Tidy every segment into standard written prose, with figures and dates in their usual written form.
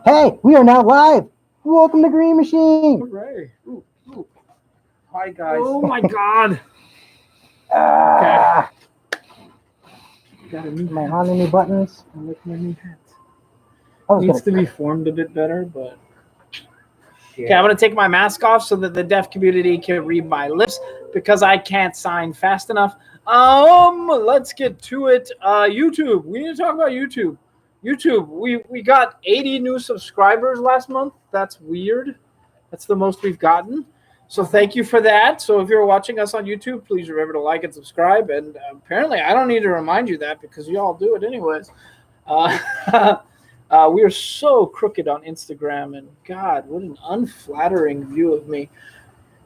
Hey, we are now live. Welcome to Green Machine. Hooray. Ooh. Hi, guys. Oh my God. Ah, Got a new am I hat. on any buttons? I like my new hat. I was Needs to gonna. be formed a bit better, but. Shit. Okay, I'm going to take my mask off so that the deaf community can read my lips because I can't sign fast enough. Let's get to it. YouTube. We need to talk about YouTube. YouTube. We got 80 new subscribers last month. That's weird. That's the most we've gotten. So thank you for that. So if you're watching us on YouTube, please remember to like and subscribe. And apparently, I don't need to remind you that because you all do it anyways. We are so crooked on Instagram, and God, what an unflattering view of me.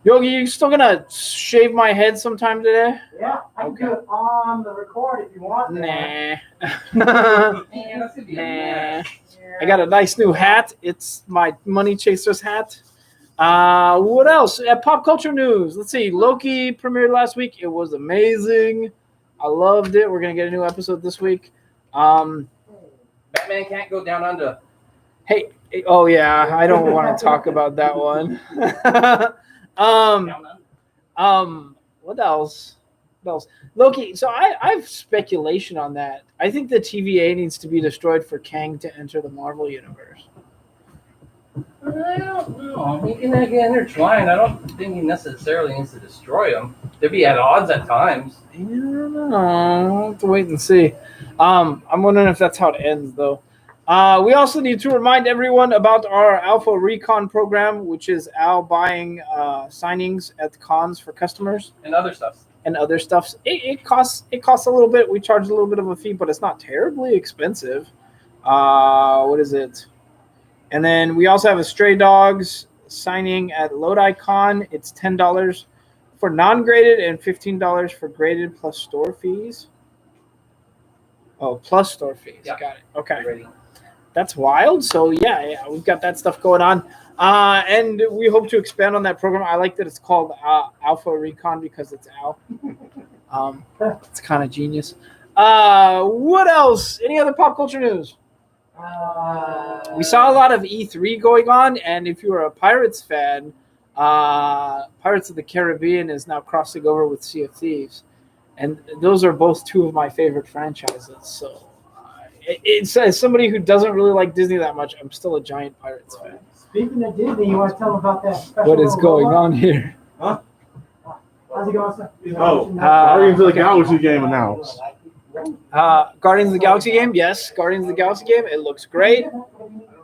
Yogi, you still gonna shave my head sometime today? Yeah, I can do it on the record if you want. Nah. Man, that's gonna be a Nah. mess. I got a nice new hat. It's my Money Chasers hat. What else? Pop culture news. Let's see. Loki premiered last week. It was amazing. I loved it. We're gonna get a new episode this week. Batman can't go down under. Hey. Oh yeah. I don't want to talk about that one. Down under. What else? What else? Loki. So I have speculation on that. I think the TVA needs to be destroyed for Kang to enter the Marvel universe. I don't know. He can get intertwined. I don't think he necessarily needs to destroy him. They'd be at odds at times. I don't know. I'll have to wait and see. I'm wondering if that's how it ends, though. We also need to remind everyone about our Alpha Recon program, which is Al buying signings at the cons for customers And other stuff. and other stuff. It costs a little bit. We charge a little bit of a fee, but it's not terribly expensive. What is it? And then we also have a Stray Dogs signing at Lodi Con. It's $10 for non-graded and $15 for graded plus store fees. Oh, plus store fees. Yeah. Got it. Okay. Ready. That's wild. So yeah, we've got that stuff going on. And we hope to expand on that program. I like that it's called Alpha Recon because it's Al. It's kind of genius. What else? Any other pop culture news? We saw a lot of E3 going on, and if you are a Pirates fan, Pirates of the Caribbean is now crossing over with Sea of Thieves, and those are both two of my favorite franchises. So, it's as somebody who doesn't really like Disney that much, I'm still a giant Pirates fan. Speaking of Disney, you want to tell them about that special What is little going robot? on here? How's it going, sir? Guardians of the Galaxy game announced. Guardians of the Galaxy game, yes. Guardians of the Galaxy game, it looks great.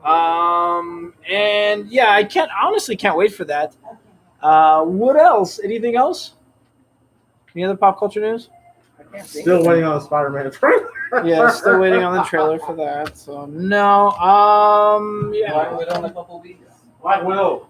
And yeah, I honestly can't wait for that. What else? Anything else? Any other pop culture news? I can't think Still of waiting it. on the Spider-Man trailer. Yeah, still waiting on the trailer for that. So no. Yeah. Black Widow in a couple weeks. Black Widow.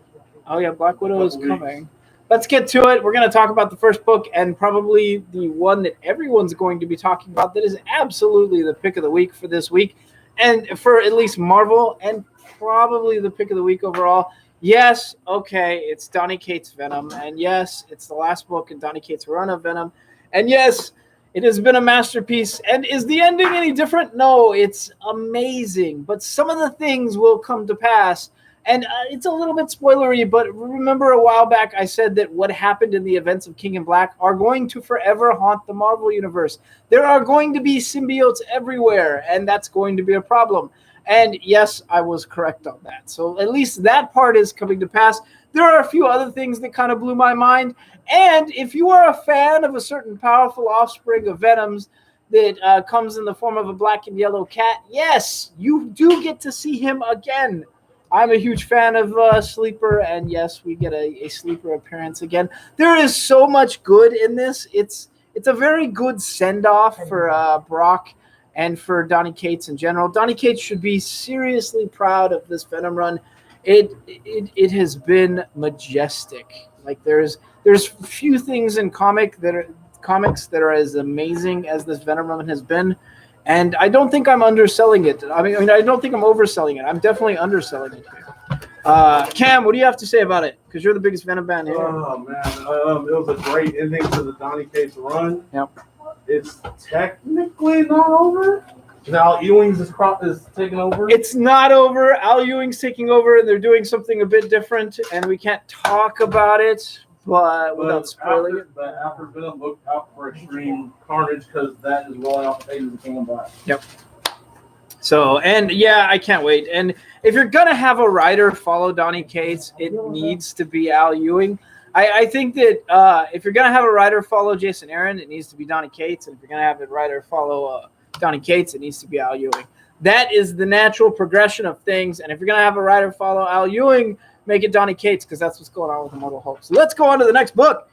Oh yeah, Black Widow is Couple weeks. coming. Let's get to it. We're going to talk about the first book and probably the one that everyone's going to be talking about that is absolutely the pick of the week for this week and for at least Marvel and probably the pick of the week overall. Yes, okay, it's Donny Cates' Venom. And yes, it's the last book in Donny Cates' run of Venom. And yes, it has been a masterpiece. And is the ending any different? No, it's amazing. But some of the things will come to pass. And it's a little bit spoilery, but remember a while back I said that what happened in the events of King in Black are going to forever haunt the Marvel Universe. There are going to be symbiotes everywhere, and that's going to be a problem. And yes, I was correct on that. So at least that part is coming to pass. There are a few other things that kind of blew my mind. And if you are a fan of a certain powerful offspring of Venoms that comes in the form of a black and yellow cat, yes, you do get to see him again. I'm a huge fan of Sleeper, and yes, we get a Sleeper appearance again. There is so much good in this. It's a very good send-off for Brock and for Donny Cates in general. Donny Cates should be seriously proud of this Venom run. It has been majestic. Like there's few things in comics that are as amazing as this Venom run has been. And I don't think I'm underselling it. I mean, I don't think I'm overselling it. I'm definitely underselling it here. Cam, what do you have to say about it? Because you're the biggest Venom fan here. Oh man, it was a great ending to the Donny Cates run. Yep. It's technically not over. Now Ewing's is taking over. It's not over. Al Ewing's taking over, and they're doing something a bit different, and we can't talk about it, but without spoiling it. But after Venom, look out for Extreme Carnage because that is rolling off the pages of King of Black. So, and yeah, I can't wait. And if you're going to have a writer follow Donny Cates, it needs to be Al Ewing. I think that if you're going to have a writer follow Jason Aaron, it needs to be Donny Cates. And if you're going to have a writer follow Donny Cates, it needs to be Al Ewing. That is the natural progression of things. And if you're going to have a writer follow Al Ewing, make it Donny Cates because that's what's going on with Immortal Hulk. So let's go on to the next book.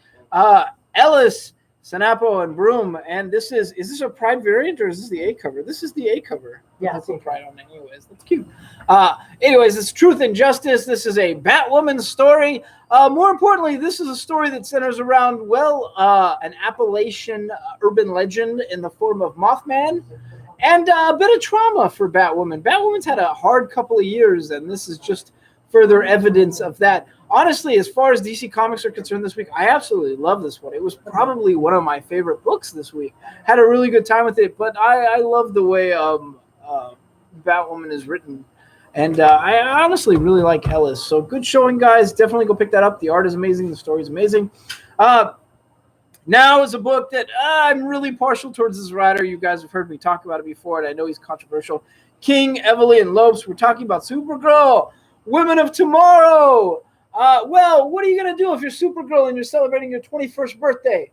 Ellis, Sanapo, and Broom. And is this a Pride variant or is this the A cover? This is the A cover. Yeah. That's what Pride on it anyways. That's cute. Anyways, it's Truth and Justice. This is a Batwoman story. More importantly, this is a story that centers around, an Appalachian urban legend in the form of Mothman and a bit of trauma for Batwoman. Batwoman's had a hard couple of years, and this is just further evidence of that. Honestly, as far as DC Comics are concerned this week, I absolutely love this one. It was probably one of my favorite books this week. Had a really good time with it, but I love the way Batwoman is written. And I honestly really like Ellis. So good showing, guys. Definitely go pick that up. The art is amazing. The story is amazing. Now is a book that I'm really partial towards this writer. You guys have heard me talk about it before, and I know he's controversial. King Evelyn Lopes. We're talking about Supergirl, Women of Tomorrow. What are you going to do if you're Supergirl and you're celebrating your 21st birthday?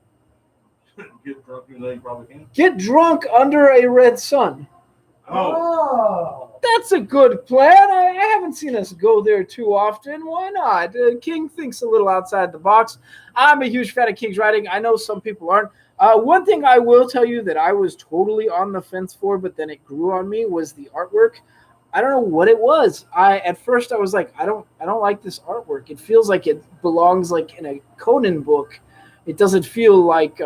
Get drunk, you know you probably can. Get drunk under a red sun. Oh. That's a good plan. I haven't seen us go there too often. Why not? King thinks a little outside the box. I'm a huge fan of King's writing. I know some people aren't. One thing I will tell you that I was totally on the fence for, but then it grew on me, was the artwork. I don't know what it was. At first I was like, I don't like this artwork. It feels like it belongs like in a Conan book. It doesn't feel like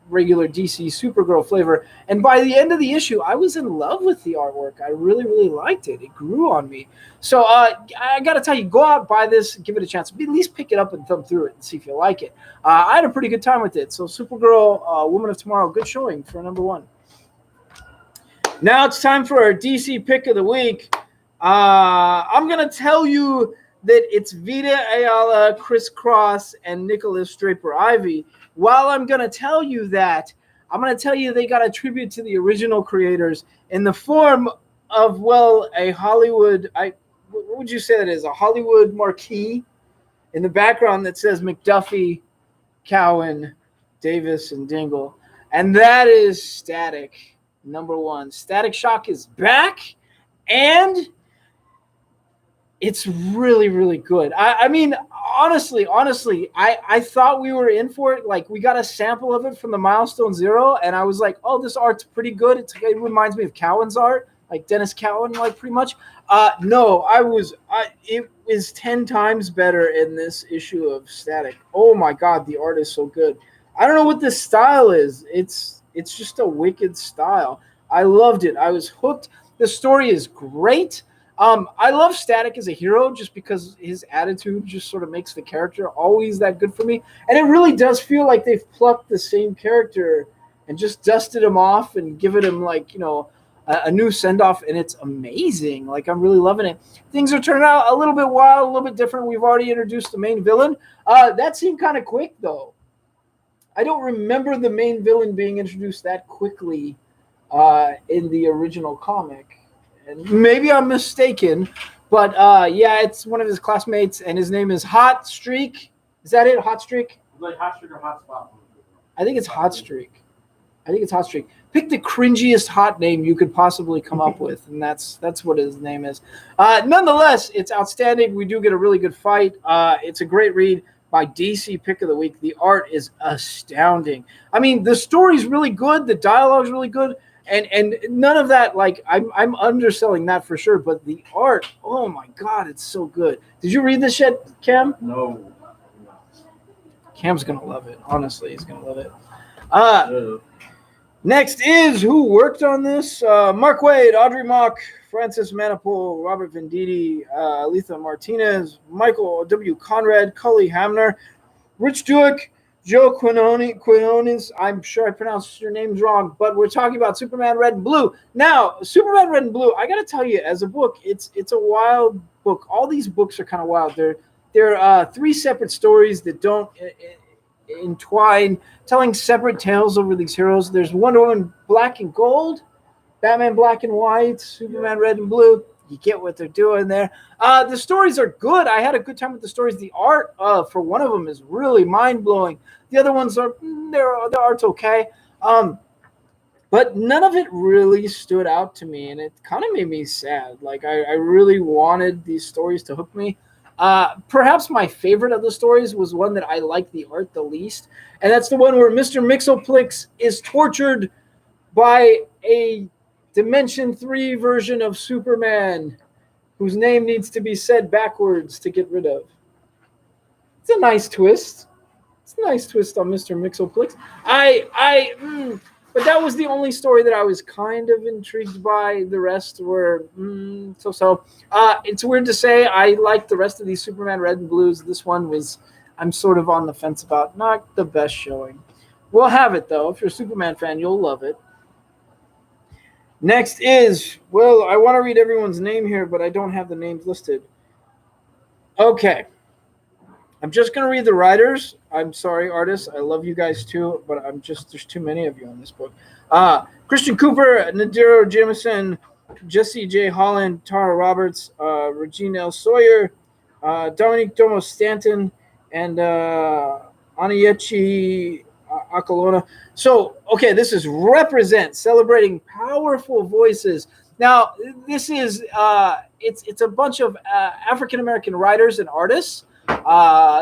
regular DC Supergirl flavor. And by the end of the issue, I was in love with the artwork. I really, really liked it. It grew on me. So I got to tell you, go out, buy this, give it a chance. At least pick it up and thumb through it and see if you like it. I had a pretty good time with it. So Supergirl, Woman of Tomorrow, good showing for number 1. Now it's time for our DC pick of the week. I'm going to tell you that it's Vita Ayala, Chris Cross, and Nicholas Draper-Ivy. While I'm going to tell you that, I'm going to tell you they got a tribute to the original creators in the form of, a Hollywood, what would you say that is? A Hollywood marquee in the background that says McDuffie, Cowan, Davis, and Dingle. And that is Static, number 1. Static Shock is back, and it's really, really good. I mean, honestly, I thought we were in for it. Like, we got a sample of it from the Milestone Zero, and I was like, oh, this art's pretty good. It reminds me of Cowan's art, like Dennis Cowan, like pretty much. No, it was 10 times better in this issue of Static. Oh my God, the art is so good. I don't know what this style is. It's just a wicked style. I loved it. I was hooked. The story is great. I love Static as a hero just because his attitude just sort of makes the character always that good for me. And it really does feel like they've plucked the same character and just dusted him off and given him a new send-off, and it's amazing. Like, I'm really loving it. Things are turning out a little bit wild, a little bit different. We've already introduced the main villain. That seemed kind of quick, though. I don't remember the main villain being introduced that quickly in the original comic. And maybe I'm mistaken, but it's one of his classmates, and his name is Hot Streak. Is that it, Hot Streak? Like Hot Streak or Hot Spot? I think it's Hot Streak. Pick the cringiest hot name you could possibly come up with, and that's what his name is. Nonetheless, it's outstanding. We do get a really good fight. It's a great read by DC Pick of the Week. The art is astounding. I mean, the story's really good. The dialogue's really good. And none of that, like, I'm underselling that for sure, but the art, oh my God, it's so good. Did you read this yet, Cam? No. Cam's going to love it. Honestly, he's going to love it. Next is who worked on this. Mark Waid, Audrey Mock, Francis Manipul, Robert Venditti, Letha Martinez, Michael W. Conrad, Cully Hamner, Rich Duick, Joe Quinones, I'm sure I pronounced your names wrong, but we're talking about Superman Red and Blue. Now, Superman Red and Blue, I got to tell you, as a book, it's a wild book. All these books are kind of wild. They're three separate stories that don't entwine, telling separate tales over these heroes. There's Wonder Woman Black and Gold, Batman Black and White, Superman Red and Blue. You get what they're doing there. The stories are good. I had a good time with the stories. The art for one of them is really mind-blowing. The other ones are, the art's okay. But none of it really stood out to me, and it kind of made me sad. Like, I really wanted these stories to hook me. Perhaps my favorite of the stories was one that I liked the art the least, and that's the one where Mr. Mxyzptlk is tortured by a Dimension 3 version of Superman whose name needs to be said backwards to get rid of. It's a nice twist. It's a nice twist on Mr. Mxyzptlk. But that was the only story that I was kind of intrigued by. The rest were so-so. It's weird to say I liked the rest of these Superman Red and Blues. This one was, I'm sort of on the fence about. Not the best showing. We'll have it, though. If you're a Superman fan, you'll love it. Next is, well, I want to read everyone's name here, but I don't have the names listed. Okay. I'm just going to read the writers. I'm sorry, artists. I love you guys too, but there's too many of you on this book. Christian Cooper, Nadiro Jameson, Jesse J. Holland, Tara Roberts, Regina L. Sawyer, Dominique Domo Stanton, and Aniyechi Akalona. So, okay, this is Represent, celebrating powerful voices. Now, this is it's a bunch of African-American writers and artists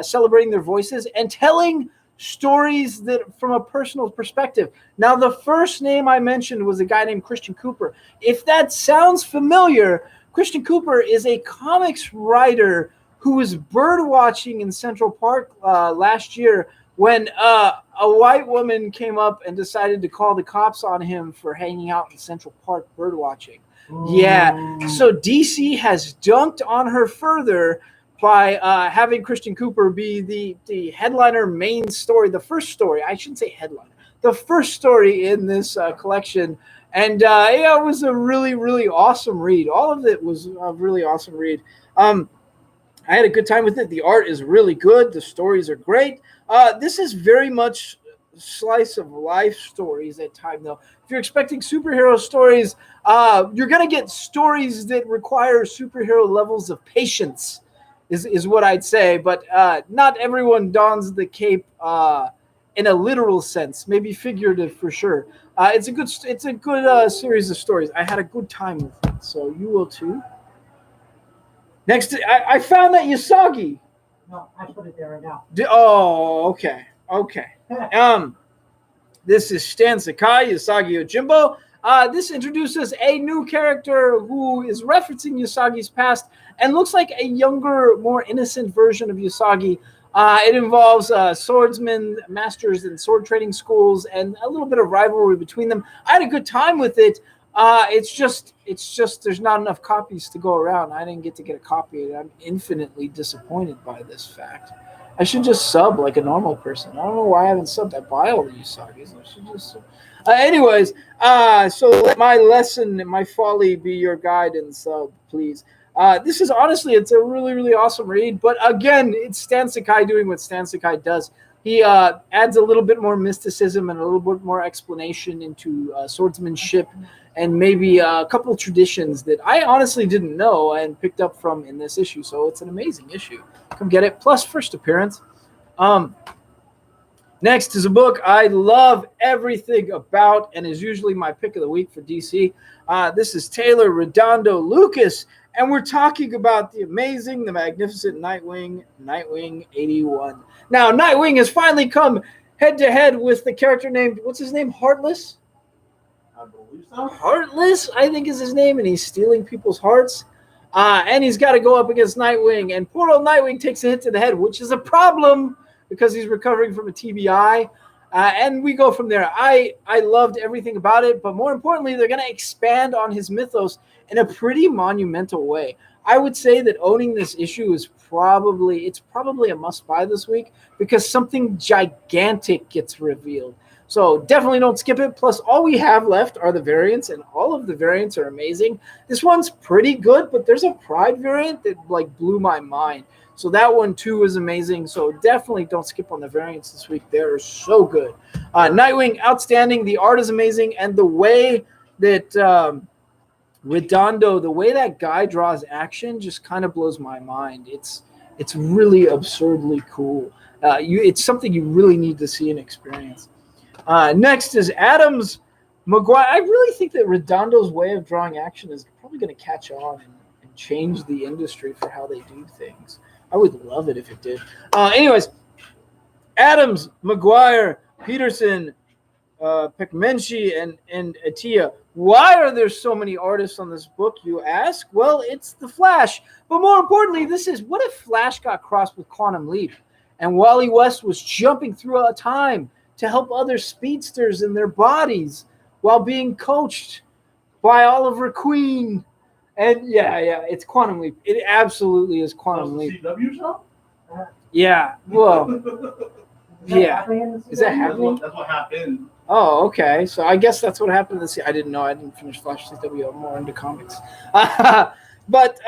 celebrating their voices and telling stories that from a personal perspective. Now, the first name I mentioned was a guy named Christian Cooper. If that sounds familiar, Christian Cooper is a comics writer who was bird watching in Central Park last year when a white woman came up and decided to call the cops on him for hanging out in Central Park bird watching. Yeah, so DC has dunked on her further by having Christian Cooper be the headliner main story, the first story. I shouldn't say headliner. The first story in this collection. And it was a really, really awesome read. All of it was a really awesome read. I had a good time with it. The art is really good. The stories are great. This is very much slice of life stories at time, though. If you're expecting superhero stories, you're going to get stories that require superhero levels of patience. Is what I'd say, but not everyone dons the cape in a literal sense, maybe figurative for sure. It's a good series of stories. I had a good time with it, so you will too. Next, I found that Usagi. No, I put it there right now. Okay. This is Stan Sakai, Usagi Yojimbo. This introduces a new character who is referencing Usagi's past and looks like a younger, more innocent version of Usagi. It involves swordsmen, masters in sword training schools, and a little bit of rivalry between them. I had a good time with it. It's just there's not enough copies to go around. I didn't get to get a copy of it. I'm infinitely disappointed by this fact. I should just sub like a normal person. I don't know why I haven't subbed. I buy all the Usagis. I should just anyways, so let my lesson, my folly be your guide and sub, please. This is honestly, it's a really, really awesome read. But again, it's Stan Sakai doing what Stan Sakai does. He adds a little bit more mysticism and a little bit more explanation into swordsmanship and maybe a couple traditions that I honestly didn't know and picked up from in this issue. So it's an amazing issue. Come get it. Plus first appearance. Next is a book I love everything about and is usually my pick of the week for DC. This is Taylor Redondo Lucas, and we're talking about the amazing, the magnificent Nightwing, Nightwing 81. Now, Nightwing has finally come head-to-head with the character named, what's his name, Heartless? I believe so. Heartless, I think is his name, and he's stealing people's hearts. And he's got to go up against Nightwing, and poor old Nightwing takes a hit to the head, which is a problem because he's recovering from a TBI. And we go from there. I loved everything about it, but more importantly, they're going to expand on his mythos in a pretty monumental way. I would say that owning this issue is probably a must buy this week because something gigantic gets revealed. So definitely don't skip it. Plus, all we have left are the variants, and all of the variants are amazing. This one's pretty good, but there's a Pride variant that like blew my mind. So that one too is amazing. So definitely don't skip on the variants this week. They're so good. Nightwing, outstanding. The art is amazing, and the way that Redondo, the way that guy draws action, just kind of blows my mind. It's really absurdly cool. It's something you really need to see and experience. Next is Adams Maguire. I really think that Redondo's way of drawing action is probably going to catch on and change the industry for how they do things. I would love it if it did. Anyways, Adams, Maguire, Peterson, Pekmenshi, and Atia. Why are there so many artists on this book, you ask? Well, it's the Flash. But more importantly, this is what if Flash got crossed with Quantum Leap and Wally West was jumping through a time to help other speedsters in their bodies while being coached by Oliver Queen. And yeah, it's Quantum Leap. It absolutely is Quantum Leap. CW show? Yeah, well, yeah. Is that That's happening? what happened. Oh, okay. So I guess that's what happened this year. I didn't know. I didn't finish Flash CW. I'm more into comics. But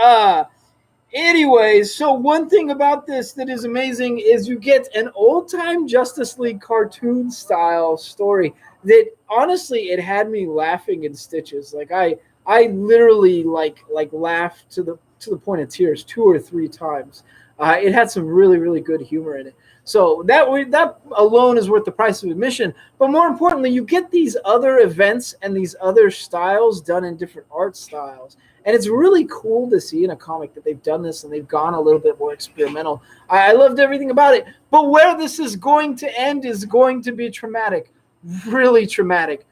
anyways, so one thing about this that is amazing is you get an old-time Justice League cartoon style story that honestly it had me laughing in stitches. Like I literally like laughed to the point of tears 2 or 3 times. It had some really, really good humor in it. So that alone is worth the price of admission. But more importantly, you get these other events and these other styles done in different art styles. And it's really cool to see in a comic that they've done this and they've gone a little bit more experimental. I loved everything about it. But where this is going to end is going to be traumatic, really traumatic,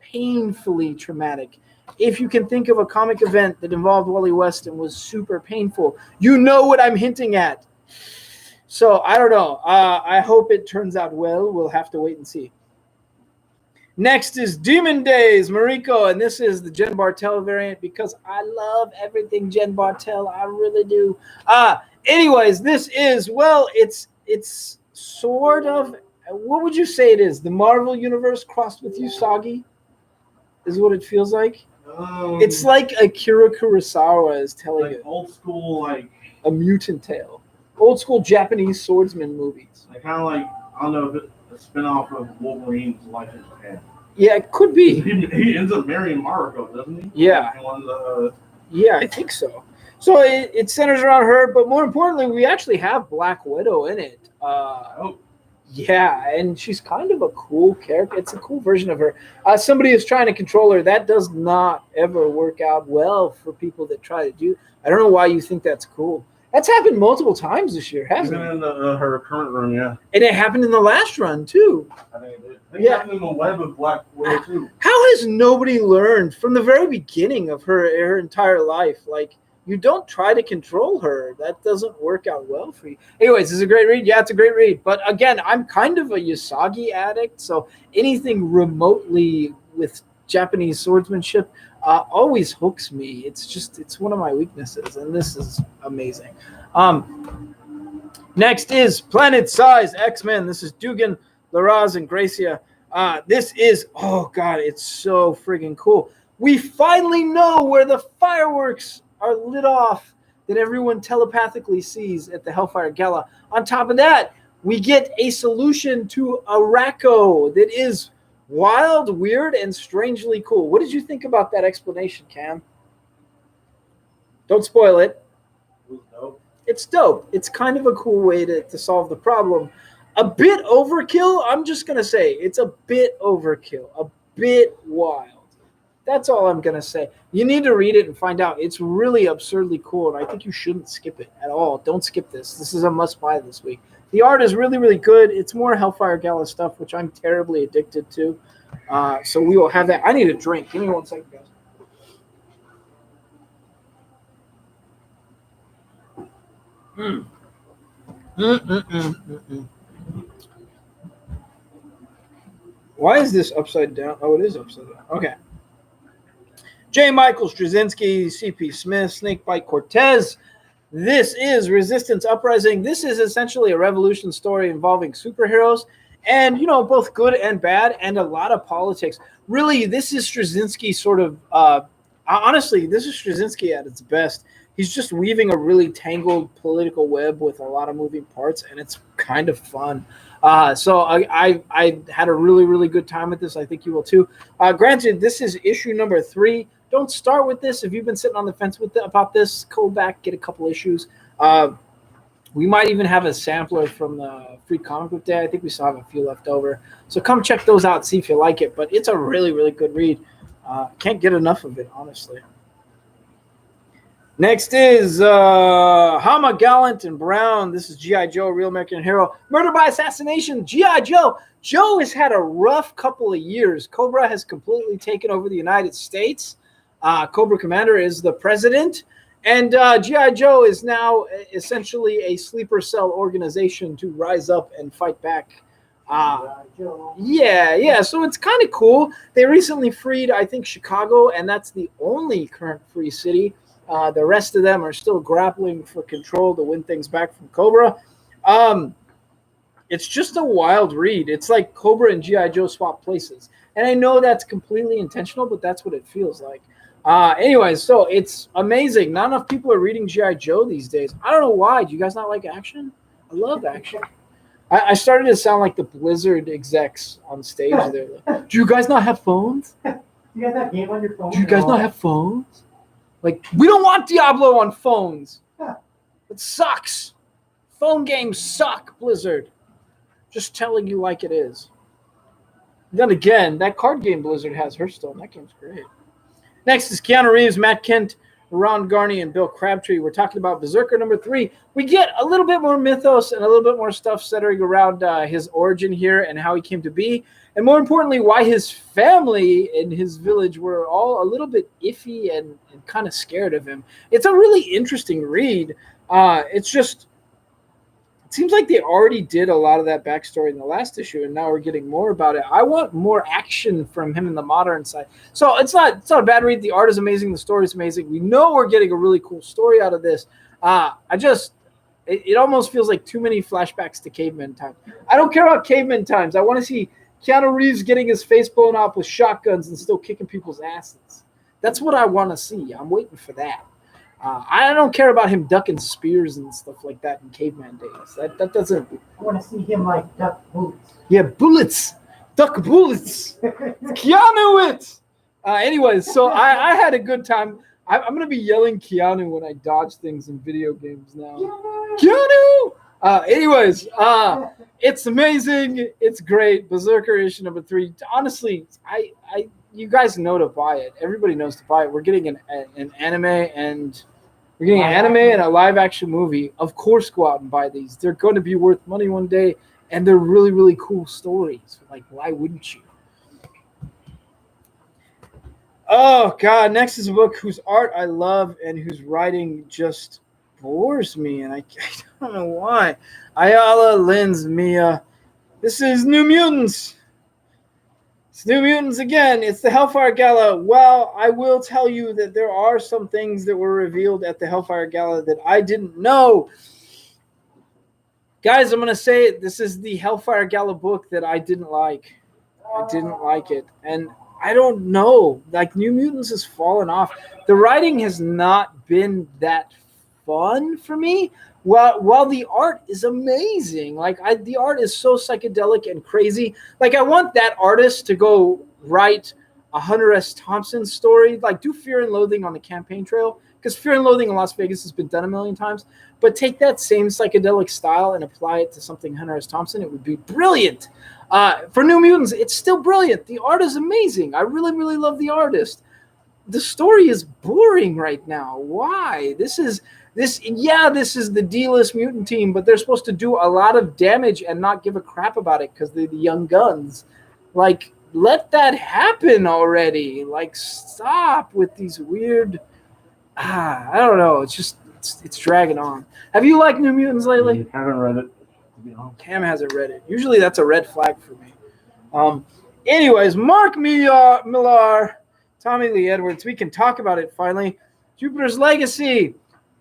painfully traumatic. If you can think of a comic event that involved Wally West and was super painful, you know what I'm hinting at. So I don't know. I hope it turns out well. We'll have to wait and see. Next is Demon Days, Mariko, and this is the Jen Bartel variant because I love everything Jen Bartel. I really do. Anyways, this is, well, it's sort of, what would you say it is? The Marvel Universe crossed with Usagi is what it feels like. It's like Akira Kurosawa is telling like it. old school, like A mutant tale. Old school Japanese swordsman movies. kind of like, I don't know if it's a spinoff of Wolverine's Life in Japan. Yeah, it could be. He ends up marrying Mariko, doesn't he? Yeah. In one of the, Yeah, I think so. So it centers around her, but more importantly, we actually have Black Widow in it. Yeah, and she's kind of a cool character. It's a cool version of her. Somebody is trying to control her. That does not ever work out well for people that try to do. I don't know why you think that's cool. That's happened multiple times this year, hasn't even it? in her current run, yeah. And it happened in the last run, too. I think it did. I Yeah. think it happened in the web of Black Widow, too. How has nobody learned from the very beginning of her entire life? Like, you don't try to control her. That doesn't work out well for you. Anyways, it's a great read. Yeah, it's a great read. But again, I'm kind of a Usagi addict, so anything remotely with Japanese swordsmanship always hooks me. It's one of my weaknesses, and this is amazing. Next is Planet Size X-Men. This is Dugan, Laraz, and Gracia. This is, oh God, it's so friggin' cool. We finally know where the fireworks are lit off that everyone telepathically sees at the Hellfire Gala. On top of that, we get a solution to Arakko that is wild, weird, and strangely cool. What did you think about that explanation, Cam? Don't spoil it. It was dope. It's dope. It's kind of a cool way to solve the problem. A bit overkill, I'm just going to say. It's a bit overkill. A bit wild. That's all I'm going to say. You need to read it and find out. It's really absurdly cool, and I think you shouldn't skip it at all. Don't skip this. This is a must-buy this week. The art is really, really good. It's more Hellfire Gala stuff, which I'm terribly addicted to. So we will have that. I need a drink. Give me 1 second, guys. Why is this upside down? Oh, it is upside down. Okay. J. Michael Straczynski, C.P. Smith, Snakebite Cortez. This is Resistance Uprising. This is essentially a revolution story involving superheroes and, you know, both good and bad and a lot of politics. Really, this is Straczynski sort of, honestly, this is Straczynski at its best. He's just weaving a really tangled political web with a lot of moving parts, and it's kind of fun. So I had a really, really good time with this. I think you will too. Granted, this is issue number 3. Don't start with this. If you've been sitting on the fence about this, go back, get a couple issues. We might even have a sampler from the Free Comic Book Day. I think we still have a few left over. So come check those out, see if you like it. But it's a really, really good read. Can't get enough of it, honestly. Next is Hama, Gallant, and Brown. This is G.I. Joe, Real American Hero. Murder by Assassination, G.I. Joe. Joe has had a rough couple of years. Cobra has completely taken over the United States. Cobra Commander is the president. And G.I. Joe is now essentially a sleeper cell organization to rise up and fight back. Yeah. So it's kind of cool. They recently freed, I think, Chicago, and that's the only current free city. The rest of them are still grappling for control to win things back from Cobra. It's just a wild read. It's like Cobra and G.I. Joe swap places. And I know that's completely intentional, but that's what it feels like. Anyways, so it's amazing. Not enough people are reading G.I. Joe these days. I don't know why. Do you guys not like action? I love action. I started to sound like the Blizzard execs on stage there. Like, do you guys not have phones? You guys have game on your phone? Do you guys not have phones? Like, we don't want Diablo on phones. It sucks. Phone games suck, Blizzard. Just telling you like it is. Then again, that card game Blizzard has, Hearthstone, that game's great. Next is Keanu Reeves, Matt Kent, Ron Garney, and Bill Crabtree. We're talking about Berserker number 3. We get a little bit more mythos and a little bit more stuff centering around his origin here and how he came to be. And more importantly, why his family and his village were all a little bit iffy and kind of scared of him. It's a really interesting read. It's just, it seems like they already did a lot of that backstory in the last issue, and now we're getting more about it. I want more action from him in the modern side. So it's not a bad read. The art is amazing. The story is amazing. We know we're getting a really cool story out of this. It almost feels like too many flashbacks to caveman times. I don't care about caveman times. I want to see Keanu Reeves getting his face blown off with shotguns and still kicking people's asses. That's what I want to see. I'm waiting for that. I don't care about him ducking spears and stuff like that in caveman days. That doesn't. I want to see him like duck bullets. Yeah, bullets. Duck bullets. Keanu it. Anyways, so I had a good time. I'm going to be yelling Keanu when I dodge things in video games now. Keanu! Anyways, it's amazing. It's great. Berserker issue number 3. Honestly, you guys know to buy it. Everybody knows to buy it. We're getting an anime and we're getting an anime and a live action movie. Of course, go out and buy these. They're going to be worth money one day, and they're really, really cool stories. Like, why wouldn't you? Oh God! Next is a book whose art I love and whose writing just bores me, and I don't know why. Ayala Linz Mia. This is New Mutants. It's New Mutants again. It's the Hellfire Gala. Well, I will tell you that there are some things that were revealed at the Hellfire Gala that I didn't know. Guys, I'm going to say it. This is the Hellfire Gala book that I didn't like. I didn't like it. And I don't know. Like, New Mutants has fallen off. The writing has not been that fun for me. While the art is amazing, the art is so psychedelic and crazy. Like, I want that artist to go write a Hunter S. Thompson story, like do Fear and Loathing on the Campaign Trail, because Fear and Loathing in Las Vegas has been done a million times. But take that same psychedelic style and apply it to something Hunter S. Thompson, it would be brilliant. For New Mutants, it's still brilliant. The art is amazing. I really, really love the artist. The story is boring right now. Why? This is the D-list mutant team, but they're supposed to do a lot of damage and not give a crap about it because they're the young guns. Like, let that happen already. Like, stop with these weird. I don't know. It's dragging on. Have you liked New Mutants lately? I haven't read it, to be honest. Cam hasn't read it. Usually that's a red flag for me. Anyways, Mark Millar Tommy Lee Edwards. We can talk about it finally. Jupiter's Legacy.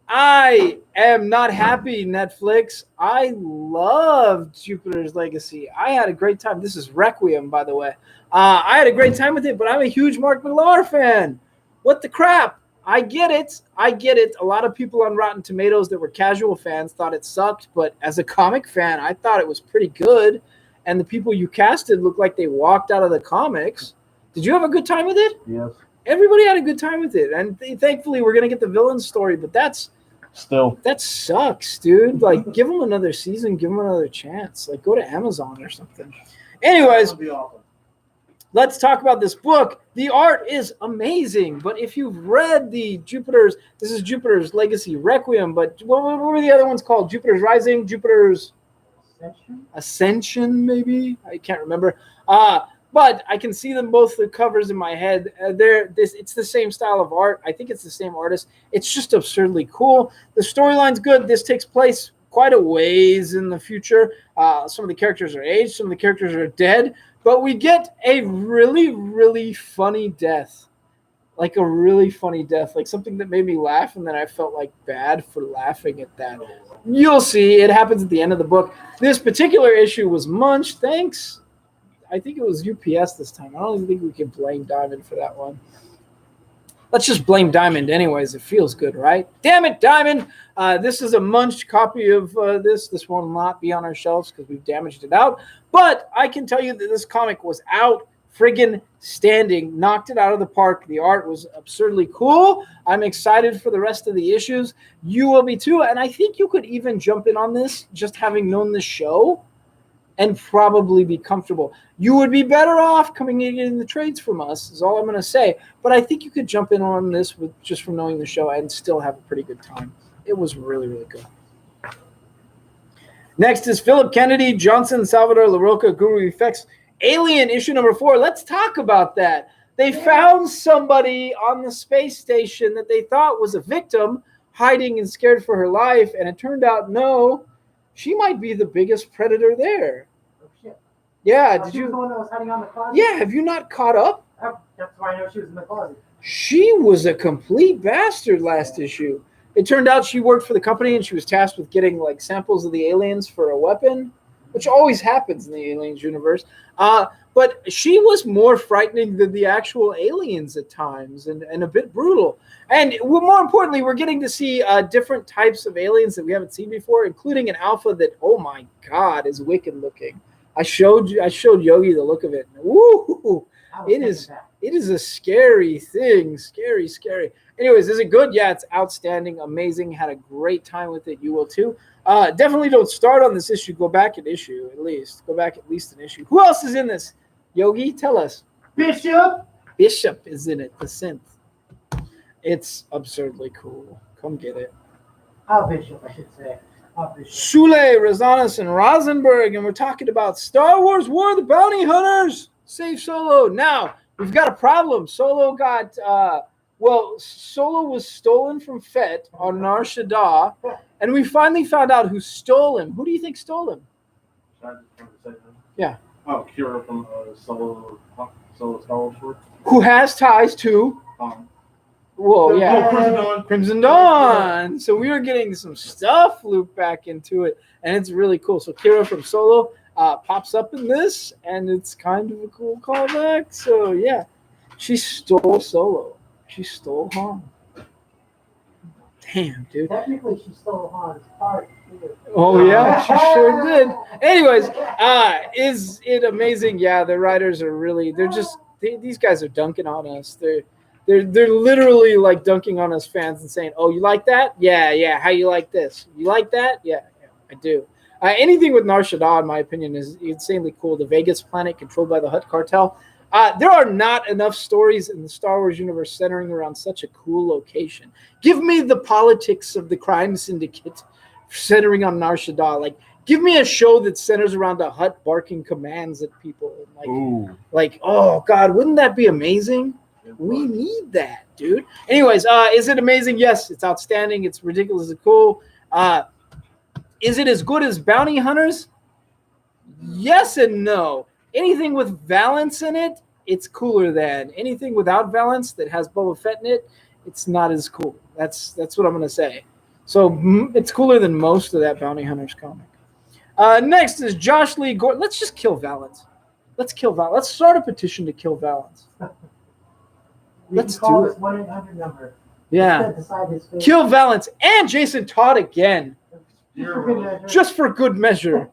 I am not happy, Netflix. I loved Jupiter's Legacy. I had a great time. This is Requiem, by the way. I had a great time with it, but I'm a huge Mark Millar fan. What the crap? I get it. A lot of people on Rotten Tomatoes that were casual fans thought it sucked, but as a comic fan, I thought it was pretty good. And the people you casted looked like they walked out of the comics. Did you have a good time with it? Yes. Everybody had a good time with it. And thankfully, we're going to get the villain story, but that sucks, dude. Like, give them another season. Give them another chance. Like, go to Amazon or something. Anyways, That'd be awesome. let's talk about this book. The art is amazing, but if you've read this is Jupiter's Legacy Requiem, but what were the other ones called? Jupiter's Rising, Jupiter's Ascension, maybe? I can't remember. But I can see them both, the covers in my head. It's the same style of art. I think it's the same artist. It's just absurdly cool. The storyline's good. This takes place quite a ways in the future. Some of the characters are aged. Some of the characters are dead. But we get a really, really funny death. Like a really funny death. Like something that made me laugh, and then I felt like bad for laughing at that. You'll see. It happens at the end of the book. This particular issue was munched. Thanks. I think it was UPS this time. I don't even think we can blame Diamond for that one. Let's just blame Diamond anyways. It feels good, right? Damn it, Diamond. This is a munched copy of this. This will not be on our shelves because we've damaged it out. But I can tell you that this comic was out friggin' standing. Knocked it out of the park. The art was absurdly cool. I'm excited for the rest of the issues. You will be too. And I think you could even jump in on this just having known the show and probably be comfortable. You would be better off coming in getting the trades from us, is all I'm going to say. But I think you could jump in on this with just from knowing the show and still have a pretty good time. It was really, really good. Next is Philip Kennedy, Johnson, Salvador LaRocca, Guru Effects, Alien, issue number 4. Let's talk about that. They found somebody on the space station that they thought was a victim, hiding and scared for her life, and it turned out, no, she might be the biggest predator there. Oh, shit. Yeah, She was the one that was hiding on the closet? Yeah, have you not caught up? That's why I know she was in the closet. She was a complete bastard last issue. It turned out she worked for the company and she was tasked with getting like samples of the aliens for a weapon, which always happens in the aliens universe. But she was more frightening than the actual aliens at times and a bit brutal. And more importantly, we're getting to see different types of aliens that we haven't seen before, including an alpha that, oh my God, is wicked looking. I showed Yogi the look of it. Woo! It is a scary thing. Scary, scary. Anyways, is it good? Yeah, it's outstanding, amazing. Had a great time with it. You will too. Definitely don't start on this issue. Go back an issue at least. Go back at least an issue. Who else is in this? Yogi, tell us. Bishop is in it, the synth. It's absurdly cool. Come get it. Bishop, I should say. Bishop. Sule, Rosanas, and Rosenberg, and we're talking about Star Wars War of the Bounty Hunters. Save Solo. Now, we've got a problem. Solo got, Solo was stolen from Fett on Nar Shaddaa, and we finally found out who stole him. Who do you think stole him? Yeah. Oh, Kira from Solo Star Wars. Who has ties to? Whoa, yeah. Crimson Dawn. So we were getting some stuff looped back into it, and it's really cool. So Kira from Solo pops up in this, and it's kind of a cool callback. So, yeah, she stole Solo. She stole Han. Damn, dude. Technically, she stole Han's heart, too. Oh, yeah, she sure did. Anyways, is it amazing? Yeah, the writers are really, these guys are dunking on us. They're literally like dunking on us fans and saying, oh, you like that? Yeah. How you like this? You like that? Yeah, I do. Anything with Nar Shaddaa, in my opinion, is insanely cool. The Vegas planet controlled by the Hutt cartel. There are not enough stories in the Star Wars universe centering around such a cool location. Give me the politics of the crime syndicate centering on Nar Shaddaa. Like, give me a show that centers around a Hutt barking commands at people. Like, oh, God, wouldn't that be amazing? We need that, dude. Anyways, is it amazing? Yes, it's outstanding. It's ridiculously cool. Is it as good as Bounty Hunters? Yes and no. Anything with Valance in it, it's cooler than anything without Valance that has Boba Fett in it. It's not as cool. That's what I'm gonna say. So it's cooler than most of that Bounty Hunters comic. Next is Josh Lee Gordon. Let's just kill Valance. Let's kill Valance. Let's start a petition to kill Valance. Let's call do this 1-800 number. Yeah. Decide his fate. Kill Valance and Jason Todd again. For good measure. Just for good measure.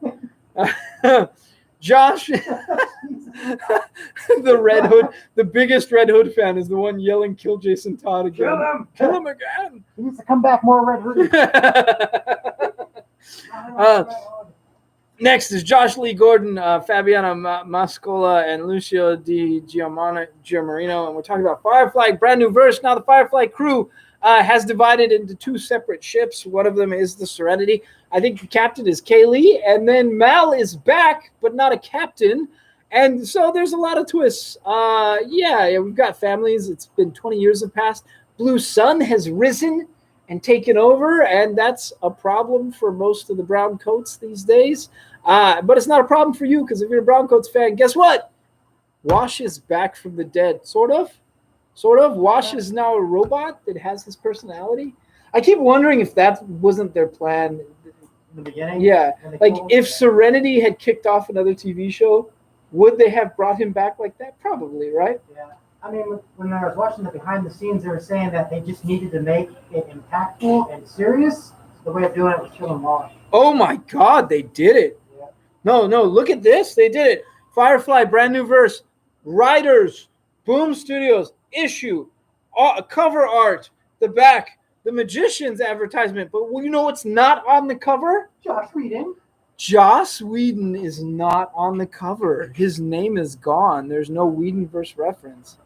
Josh, the Red Hood, the biggest Red Hood fan is the one yelling, kill Jason Todd again. Kill him! Kill him again. He needs to come back more red hooded. Next is Josh Lee Gordon, Fabiana Mascola, and Lucio Di Giamarino, and we're talking about Firefly, brand new verse. Now the Firefly crew has divided into two separate ships. One of them is the Serenity. I think the captain is Kaylee, and then Mal is back, but not a captain. And so there's a lot of twists. Yeah, we've got families. It's been 20 years have passed. Blue Sun has risen and taken over, and that's a problem for most of the brown coats these days. But it's not a problem for you, because if you're a brown coats fan, guess what? Wash is back from the dead, sort of. Wash is now a robot that has his personality. I keep wondering if that wasn't their plan. In the beginning? Yeah, When they like told if him. Serenity had kicked off another TV show, would they have brought him back like that? Probably, right? Yeah. I mean, when I was watching the behind the scenes, they were saying that they just needed to make it impactful and serious. The way of doing it was killing Wash. Oh my God, they did it. Yeah. No, look at this. They did it. Firefly, brand new verse. Writers, Boom Studios, issue, cover art, the back, the Magician's advertisement. But you know what's not on the cover? Josh Whedon. Joss Whedon is not on the cover. His name is gone. There's no Whedonverse reference.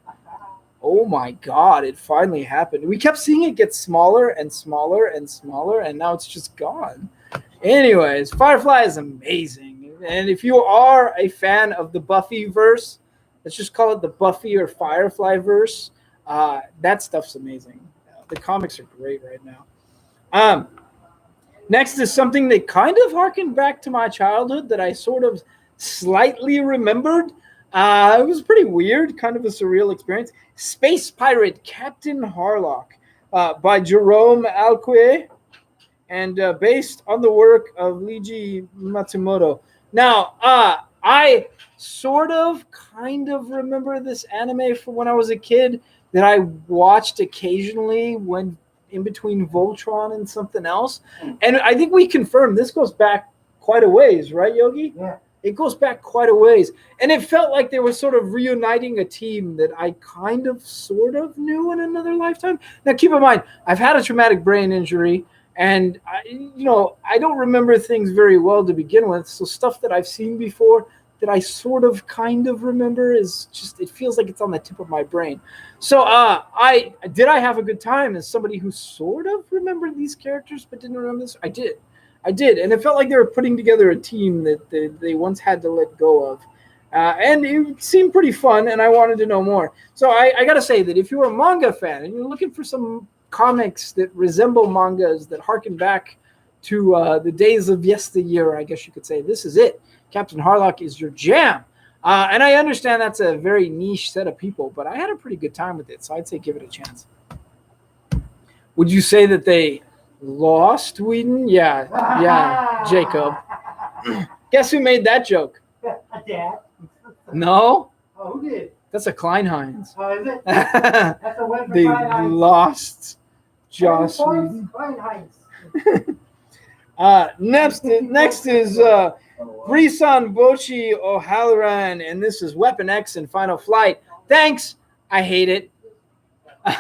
Oh my God, it finally happened. We kept seeing it get smaller and smaller and smaller, and now it's just gone. Anyways, Firefly is amazing. And if you are a fan of the Buffy-verse, let's just call it the Buffy or Firefly-verse, that stuff's amazing. The comics are great right now. Next is something that kind of harkened back to my childhood that I sort of slightly remembered. It was pretty weird, kind of a surreal experience. Space Pirate Captain Harlock by Jerome Alquier and based on the work of Leiji Matsumoto. Now, I sort of kind of remember this anime from when I was a kid that I watched occasionally when in between Voltron and something else. And I think we confirmed this goes back quite a ways, right, Yogi? Yeah. It goes back quite a ways. And it felt like they were sort of reuniting a team that I kind of sort of knew in another lifetime. Now, keep in mind, I've had a traumatic brain injury, and I don't remember things very well to begin with. So stuff that I've seen before that I sort of kind of remember is just, it feels like it's on the tip of my brain. So I have a good time as somebody who sort of remembered these characters but didn't remember this? I did. And it felt like they were putting together a team that they once had to let go of. And it seemed pretty fun, and I wanted to know more. So I got to say that if you're a manga fan and you're looking for some comics that resemble mangas that harken back to the days of yesteryear, I guess you could say, this is it. Captain Harlock is your jam. And I understand that's a very niche set of people, but I had a pretty good time with it, so I'd say give it a chance. Would you say that they lost Whedon? Yeah, Jacob. Guess who made that joke? Dad. No? Oh, who did? That's a Kleinheinz. Oh, is it? They That's a win for Kleinheinz. lost Joss Points, Whedon. Kleinheinz. Next is Brisan Bochi O'Halloran, and this is Weapon X in Final Flight. Thanks. I hate it.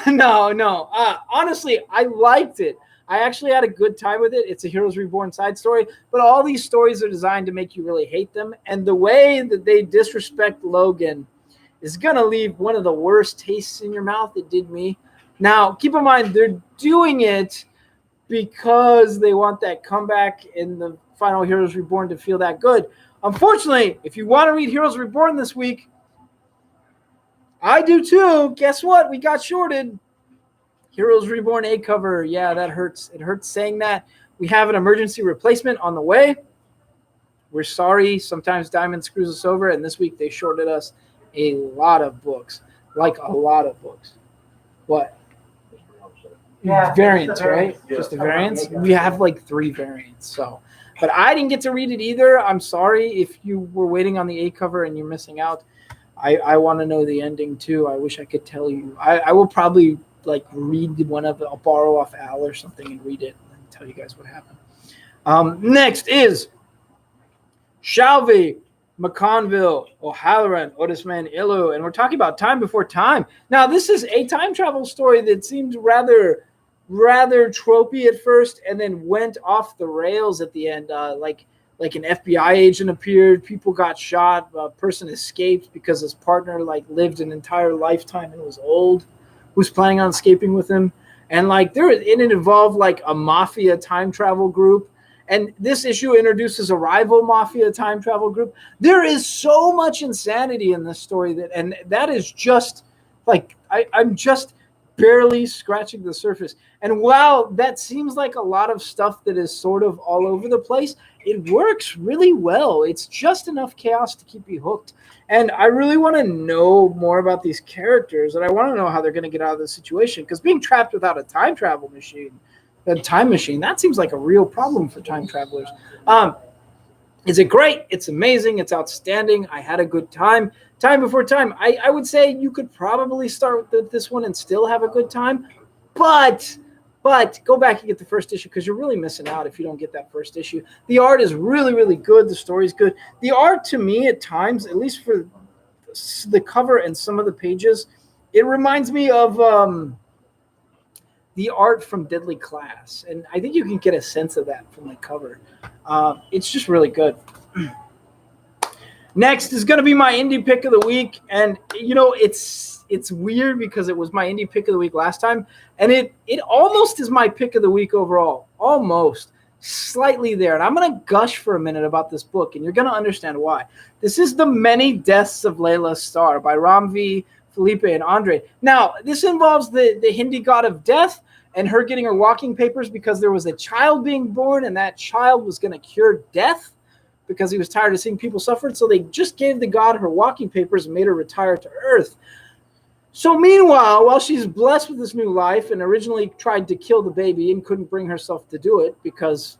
No. Honestly, I liked it. I actually had a good time with it. It's a Heroes Reborn side story, but all these stories are designed to make you really hate them. And the way that they disrespect Logan is going to leave one of the worst tastes in your mouth. It did me. Now, keep in mind, they're doing it because they want that comeback in the final Heroes Reborn to feel that good. Unfortunately, if you want to read Heroes Reborn this week, I do too. Guess what? We got shorted. Heroes Reborn A cover. Yeah, that hurts. It hurts saying that. We have an emergency replacement on the way. We're sorry. Sometimes Diamond screws us over, and this week they shorted us a lot of books, like a lot of books. What? Yeah, Variants, just the right? variants. Yeah. Just the variants. We have like 3 variants. So, but I didn't get to read it either. I'm sorry if you were waiting on the A cover and you're missing out. I want to know the ending too. I wish I could tell you. I will probably like read one of. I'll borrow off Al or something and read it and tell you guys what happened. Next is Shalvey, McConville, O'Halloran, Otisman, Illu, and we're talking about Time Before Time. Now, this is a time travel story that seemed rather tropey at first, and then went off the rails at the end. Like an FBI agent appeared, people got shot, a person escaped because his partner like lived an entire lifetime and was old, who's planning on escaping with him, and it involved like a mafia time travel group. And this issue introduces a rival mafia time travel group. There is so much insanity in this story that is just like I'm just barely scratching the surface. And while that seems like a lot of stuff that is sort of all over the place, it works really well. It's just enough chaos to keep you hooked. And I really want to know more about these characters, and I want to know how they're going to get out of this situation, because being trapped without a time machine, that seems like a real problem for time travelers. Is it great? It's amazing. It's outstanding. I had a good time. Time Before Time. I would say you could probably start with this one and still have a good time, but go back and get the first issue, because you're really missing out if you don't get that first issue. The art is really, really good. The story's good. The art, to me, at times, at least for the cover and some of the pages, it reminds me of the art from Deadly Class, and I think you can get a sense of that from the cover. It's just really good. Next is going to be my indie pick of the week, and it's weird because it was my indie pick of the week last time, and it almost is my pick of the week overall, almost slightly there. And I'm going to gush for a minute about this book, and you're going to understand why. This is The Many Deaths of Layla Starr by Ramvi, Felipe, and Andre. Now, this involves the Hindi god of death and her getting her walking papers because there was a child being born, and that child was going to cure death because he was tired of seeing people suffer. So they just gave the god her walking papers and made her retire to Earth. So meanwhile, while she's blessed with this new life and originally tried to kill the baby and couldn't bring herself to do it because,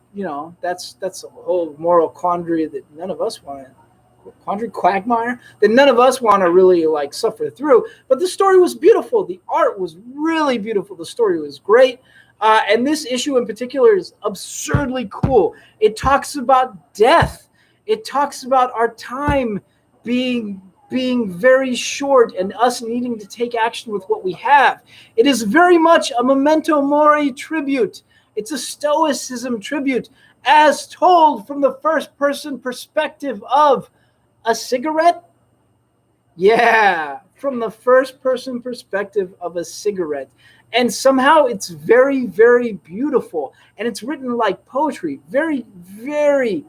that's a whole moral quandary that none of us want to, quagmire, that none of us want to really suffer through. But the story was beautiful. The art was really beautiful. The story was great. And this issue in particular is absurdly cool. It talks about death. It talks about our time being very short and us needing to take action with what we have. It is very much a Memento Mori tribute. It's a Stoicism tribute as told from the first person perspective of a cigarette? Yeah, from the first person perspective of a cigarette. And somehow it's very, very beautiful. And it's written like poetry. Very, very,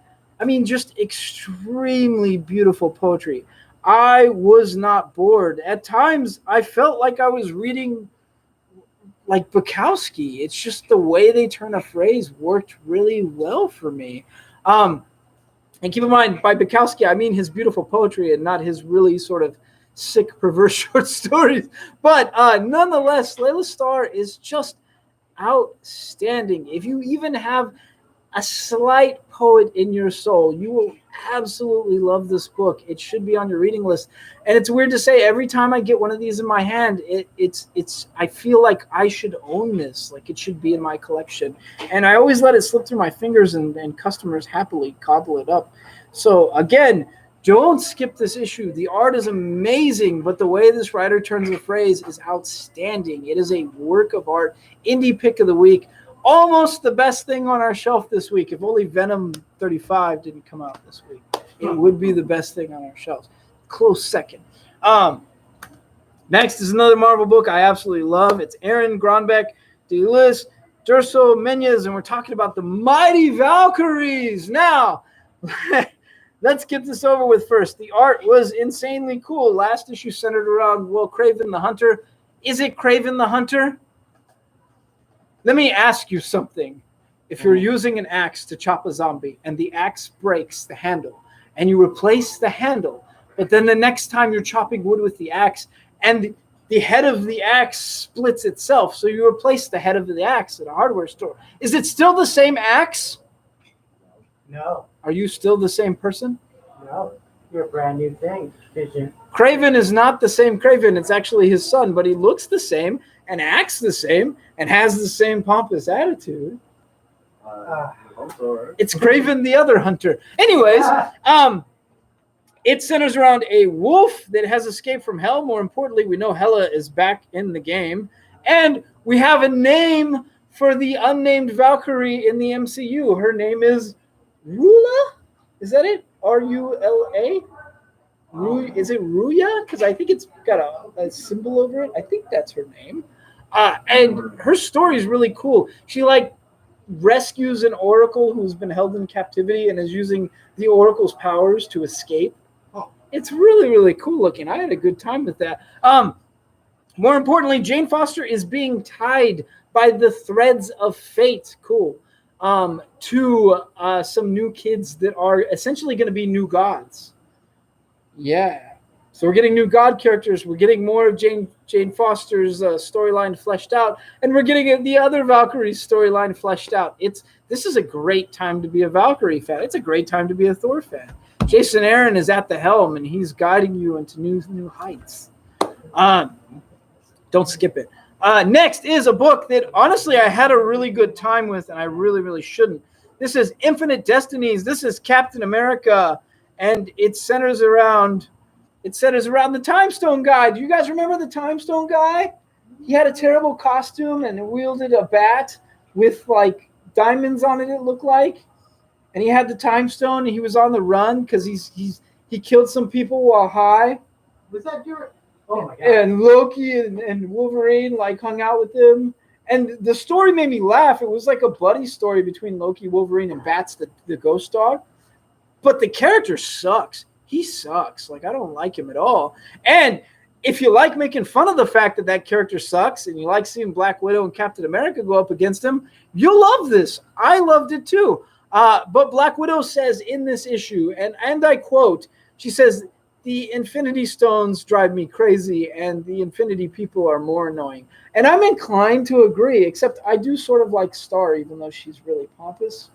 just extremely beautiful poetry. I was not bored. At times, I felt like I was reading like Bukowski. It's just the way they turn a phrase worked really well for me. And keep in mind, by Bukowski, I mean his beautiful poetry and not his really sort of sick, perverse short stories. But nonetheless, Layla Starr is just outstanding. If you even have a slight poet in your soul, you will absolutely love this book. It should be on your reading list. And it's weird to say, every time I get one of these in my hand, it's I feel like I should own this, like it should be in my collection. And I always let it slip through my fingers, and customers happily gobble it up. So again, don't skip this issue. The art is amazing, but the way this writer turns a phrase is outstanding. It is a work of art. Indie pick of the week. Almost the best thing on our shelf this week. If only Venom 35 didn't come out this week, it would be the best thing on our shelves. Close second. Next is another Marvel book I absolutely love. It's Aaron Gronbeck, DeLis, Durso Menez, and we're talking about the Mighty Valkyries. Now, let's get this over with first. The art was insanely cool. Last issue centered around, Kraven the Hunter. Is it Kraven the Hunter? Let me ask you something. If you're using an axe to chop a zombie and the axe breaks the handle and you replace the handle But then the next time you're chopping wood with the axe, and the head of the axe splits itself, so you replace the head of the axe at a hardware store. Is it still the same axe? No, Are you still the same person? no. You're a brand new thing, Vision. Craven is not the same Craven. It's actually his son, but he looks the same and acts the same and has the same pompous attitude. I'm sorry. It's Craven the other hunter. Anyways, it centers around a wolf that has escaped from hell. More importantly, we know Hela is back in the game. And we have a name for the unnamed Valkyrie in the MCU. Her name is Rula? Is that it? Rula? Is it Ruya? Because I think it's got a symbol over it. I think that's her name. And her story is really cool. She rescues an oracle who's been held in captivity and is using the oracle's powers to escape. It's really, really cool looking. I had a good time with that. More importantly, Jane Foster is being tied by the threads of fate. Cool. To some new kids that are essentially going to be new gods. Yeah. So we're getting new god characters. We're getting more of Jane Foster's storyline fleshed out, and we're getting the other Valkyrie's storyline fleshed out. This is a great time to be a Valkyrie fan. It's a great time to be a Thor fan. Jason Aaron is at the helm, and he's guiding you into new heights. Don't skip it. Next is a book that, honestly, I had a really good time with, and I really, really shouldn't. This is Infinite Destinies. This is Captain America, and it centers around the Time Stone guy. Do you guys remember the Time Stone guy? He had a terrible costume and wielded a bat with, diamonds on it, it looked like. And he had the Time Stone, and he was on the run because he killed some people while high. Was that your... Oh my God. And Loki and Wolverine hung out with him. And the story made me laugh. It was like a buddy story between Loki, Wolverine, and Bats, the ghost dog. But the character sucks. He sucks. I don't like him at all. And if you like making fun of the fact that character sucks and you like seeing Black Widow and Captain America go up against him, you'll love this. I loved it too. But Black Widow says in this issue, and I quote, she says, "The Infinity Stones drive me crazy, and the Infinity people are more annoying." And I'm inclined to agree, except I do sort of like Star, even though she's really pompous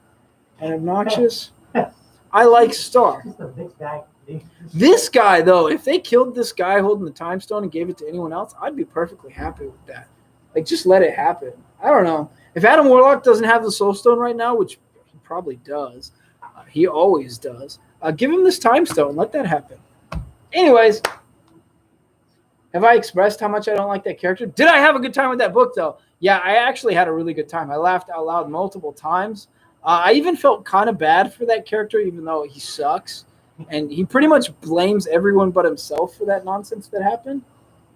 and obnoxious. I like Star. Just a mixed bag. This guy, though, if they killed this guy holding the Time Stone and gave it to anyone else, I'd be perfectly happy with that. Just let it happen. I don't know. If Adam Warlock doesn't have the Soul Stone right now, which he probably does, he always does, give him this Time Stone. Let that happen. Anyways, have I expressed how much I don't like that character? Did I have a good time with that book, though? Yeah, I actually had a really good time. I laughed out loud multiple times. I even felt kind of bad for that character, even though he sucks. And he pretty much blames everyone but himself for that nonsense that happened.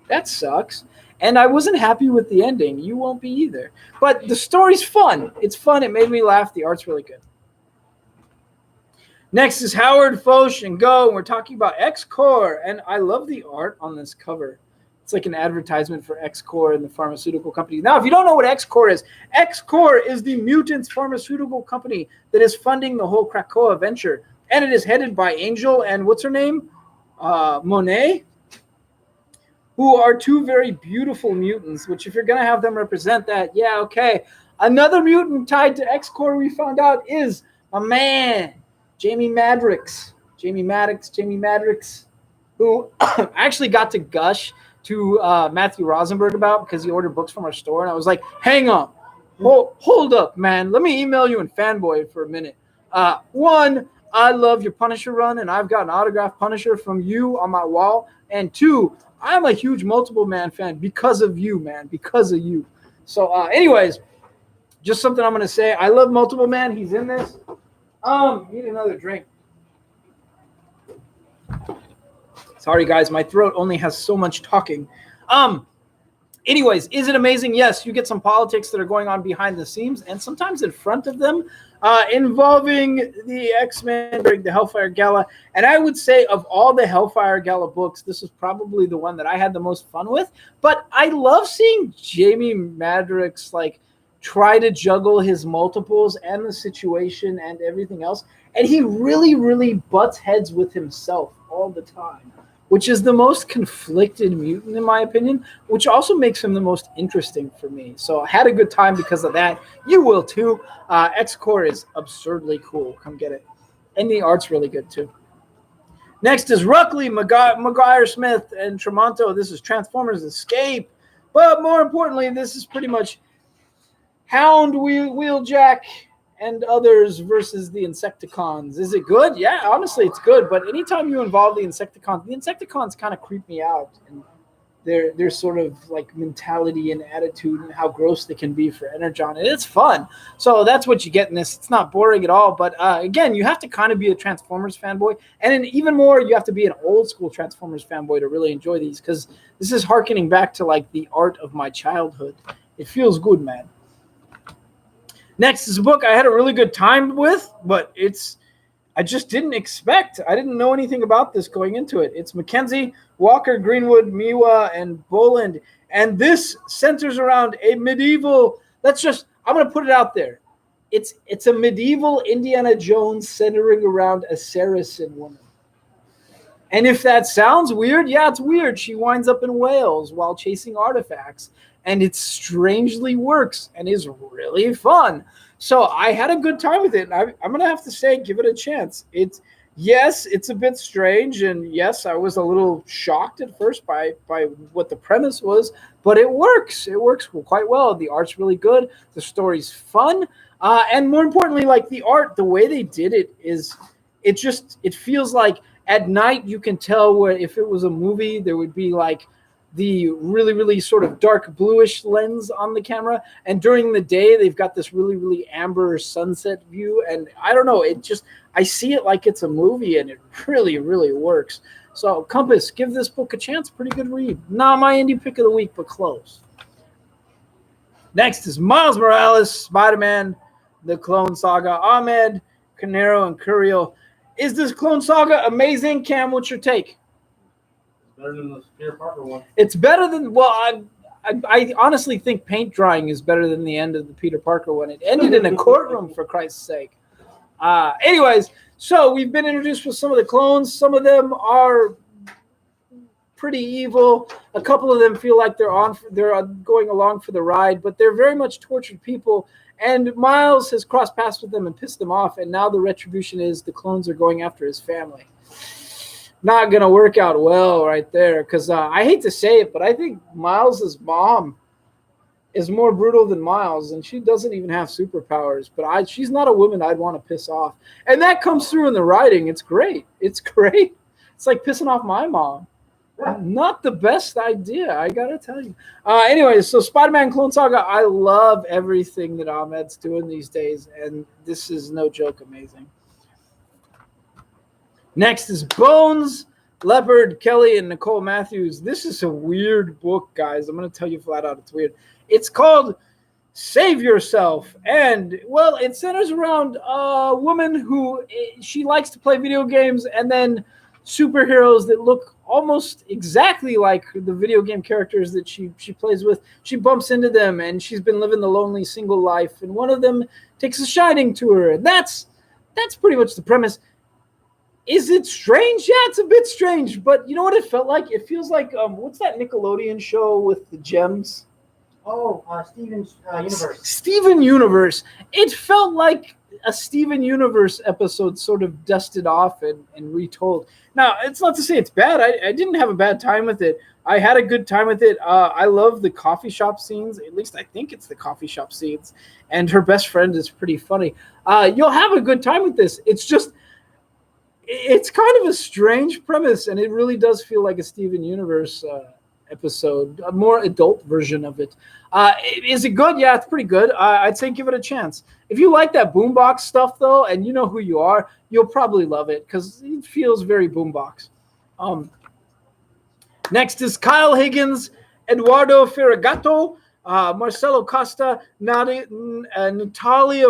That sucks. And I wasn't happy with the ending. You won't be either. But the story's fun. It's fun. It made me laugh. The art's really good. Next is Howard Foch and Go. And we're talking about X-Core. And I love the art on this cover. It's like an advertisement for X-Core and the pharmaceutical company. Now, if you don't know what X-Core is the mutants pharmaceutical company that is funding the whole Krakoa venture. And it is headed by Angel and what's her name? Monet, who are two very beautiful mutants, which if you're going to have them represent that, yeah, okay. Another mutant tied to X-Core we found out is my man, Jamie Madrox, who I actually got to gush to Matthew Rosenberg about because he ordered books from our store. And I was like, hang on, hold up, man. Let me email you and fanboy for a minute. One, I love your Punisher run, and I've got an autographed Punisher from you on my wall. And two, I'm a huge Multiple Man fan because of you, man, because of you. So anyways, just something I'm going to say. I love Multiple Man. He's in this. Need another drink. Sorry, guys. My throat only has so much talking. Anyways, is it amazing? Yes, you get some politics that are going on behind the scenes and sometimes in front of them involving the X-Men during the Hellfire Gala. And I would say of all the Hellfire Gala books, this is probably the one that I had the most fun with. But I love seeing Jamie Madrox try to juggle his multiples and the situation and everything else. And he really, really butts heads with himself all the time, which is the most conflicted mutant, in my opinion, which also makes him the most interesting for me. So I had a good time because of that. You will too. X-Core is absurdly cool. Come get it. And the art's really good too. Next is Ruckley, Maguire Smith, and Tremonto. This is Transformers Escape. But more importantly, this is pretty much Hound, Wheeljack, and others versus the Insecticons. Is it good? Yeah, honestly, it's good. But anytime you involve the Insecticons kind of creep me out. And their sort of like mentality and attitude and how gross they can be for Energon. And it's fun. So that's what you get in this. It's not boring at all. But again, you have to kind of be a Transformers fanboy. And then even more, you have to be an old school Transformers fanboy to really enjoy these, because this is hearkening back to like the art of my childhood. It feels good, man. Next is a book I had a really good time with, but I just didn't expect. I didn't know anything about this going into it. It's Mackenzie, Walker, Greenwood, Miwa, and Boland. And this centers around a medieval, I'm going to put it out there. It's a medieval Indiana Jones centering around a Saracen woman. And if that sounds weird, yeah, it's weird. She winds up in Wales while chasing artifacts. And it strangely works and is really fun. So I had a good time with it. I'm going to have to say, give it a chance. It's a bit strange. And yes, I was a little shocked at first by what the premise was. But it works. It works quite well. The art's really good. The story's fun. And more importantly, like the art, the way they did it it feels like at night you can tell where if it was a movie, there would be like the really, really sort of dark bluish lens on the camera. And during the day, they've got this really, really amber sunset view. And I don't know, I see it like it's a movie, and it really, really works. So Compass, give this book a chance. Pretty good read. Not my indie pick of the week, but close. Next is Miles Morales, Spider-Man, The Clone Saga, Ahmed, Canero, and Curiel. Is this Clone Saga amazing? Cam, what's your take? Better than the Peter Parker one. It's better than, I honestly think paint drying is better than the end of the Peter Parker one. It ended in a courtroom, for Christ's sake. Anyways, so we've been introduced with some of the clones. Some of them are pretty evil. A couple of them feel like they're going along for the ride, but they're very much tortured people. And Miles has crossed paths with them and pissed them off. And now the retribution is the clones are going after his family. Not going to work out well right there, because I hate to say it, but I think Miles's mom is more brutal than Miles, and she doesn't even have superpowers. But she's not a woman I'd want to piss off. And that comes through in the writing. It's great. It's great. It's like pissing off my mom. Not the best idea, I got to tell you. Anyways, so Spider-Man Clone Saga, I love everything that Ahmed's doing these days, and this is no joke amazing. Next is Bones, Leopard, Kelly, and Nicole Matthews. This is a weird book, guys. I'm going to tell you flat out it's weird. It's called Save Yourself. And, well, it centers around a woman who she likes to play video games, and then superheroes that look almost exactly like the video game characters that she plays with. She bumps into them, and she's been living the lonely single life, and one of them takes a shining to her. And that's pretty much the premise. Is it strange? Yeah, it's a bit strange, but you know what it felt like? It feels like, what's that Nickelodeon show with the gems? Oh, Steven's Universe. Steven Universe. It felt like a Steven Universe episode sort of dusted off and retold. Now, it's not to say it's bad. I didn't have a bad time with it. I had a good time with it. I love the coffee shop scenes. At least I think it's the coffee shop scenes. And her best friend is pretty funny. You'll have a good time with this. It's kind of a strange premise, and it really does feel like a Steven Universe episode, a more adult version of it. Is it good? Yeah, it's pretty good. I'd say give it a chance. If you like that boombox stuff, though, and you know who you are, you'll probably love it because it feels very boombox. Next is Kyle Higgins, Eduardo Ferragato, Marcelo Costa, Natalia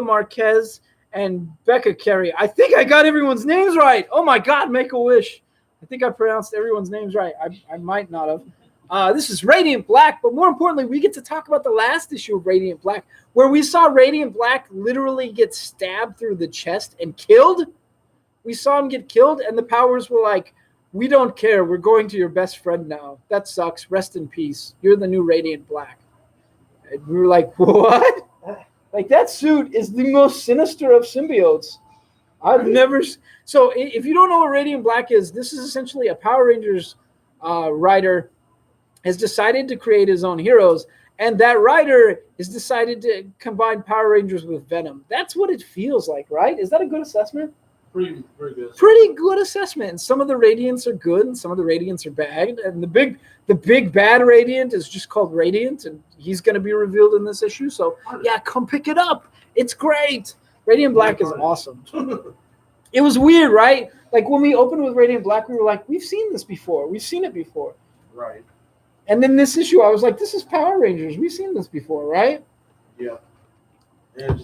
Marquez, and Becca Carey. I think I got everyone's names right. Oh, my God, Make-A-Wish. I think I pronounced everyone's names right. I might not have. This is Radiant Black, but more importantly, we get to talk about the last issue of Radiant Black, where we saw Radiant Black literally get stabbed through the chest and killed. We saw him get killed, and the powers were like, we don't care. We're going to your best friend now. That sucks. Rest in peace. You're the new Radiant Black. And we were like, what? Like, that suit is the most sinister of symbiotes. I've never... So if you don't know what Radiant Black is, this is essentially a Power Rangers writer has decided to create his own heroes, and that writer has decided to combine Power Rangers with Venom. That's what it feels like, right? Is that a good assessment? Pretty good. Pretty good assessment. And some of the Radiants are good, and some of the Radiants are bad. And the big bad Radiant is just called Radiant, and he's going to be revealed in this issue. So yeah, come pick it up. It's great. Radiant Black is awesome. It was weird, right? Like when we opened with Radiant Black, we were like, we've seen this before. We've seen it before. Right. And then this issue, I was like, this is Power Rangers. We've seen this before, right? Yeah. And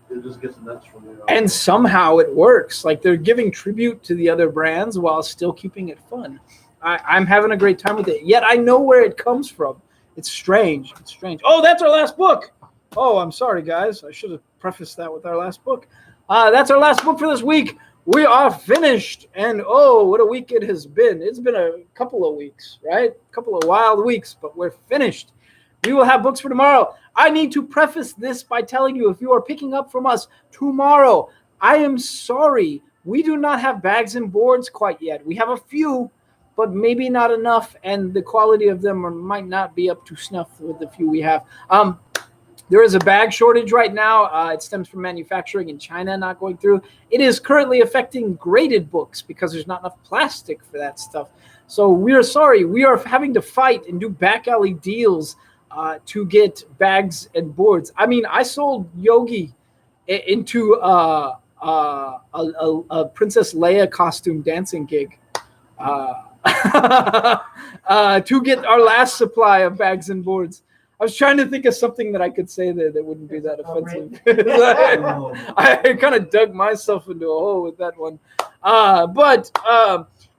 it just gets nuts from there. And somehow it works. Like they're giving tribute to the other brands while still keeping it fun. I'm having a great time with it. Yet I know where it comes from. It's strange. It's strange. Oh, that's our last book. Oh, I'm sorry, guys. I should have prefaced that with our last book. That's our last book for this week. We are finished. And oh, what a week it has been. It's been a couple of weeks, right? A couple of wild weeks, but we're finished. We will have books for tomorrow. I need to preface this by telling you, if you are picking up from us tomorrow, I am sorry. We do not have bags and boards quite yet. We have a few, but maybe not enough, and the quality of them might not be up to snuff with the few we have. There is a bag shortage right now. It stems from manufacturing in China not going through. It is currently affecting graded books because there's not enough plastic for that stuff. So we are sorry. We are having to fight and do back alley deals to get bags and boards. I mean, I sold Yogi into a Princess Leia costume dancing gig to get our last supply of bags and boards. I was trying to think of something that I could say there that wouldn't be that offensive. I kind of dug myself into a hole with that one.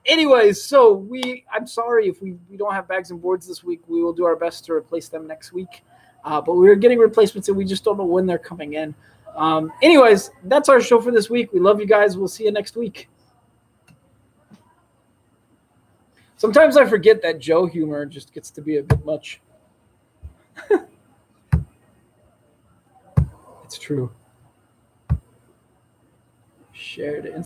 Anyways, so I'm sorry if we don't have bags and boards this week. We will do our best to replace them next week. But we're getting replacements and we just don't know when they're coming in. Anyways, that's our show for this week. We love you guys. We'll see you next week. Sometimes I forget that Joe humor just gets to be a bit much. It's true. Shared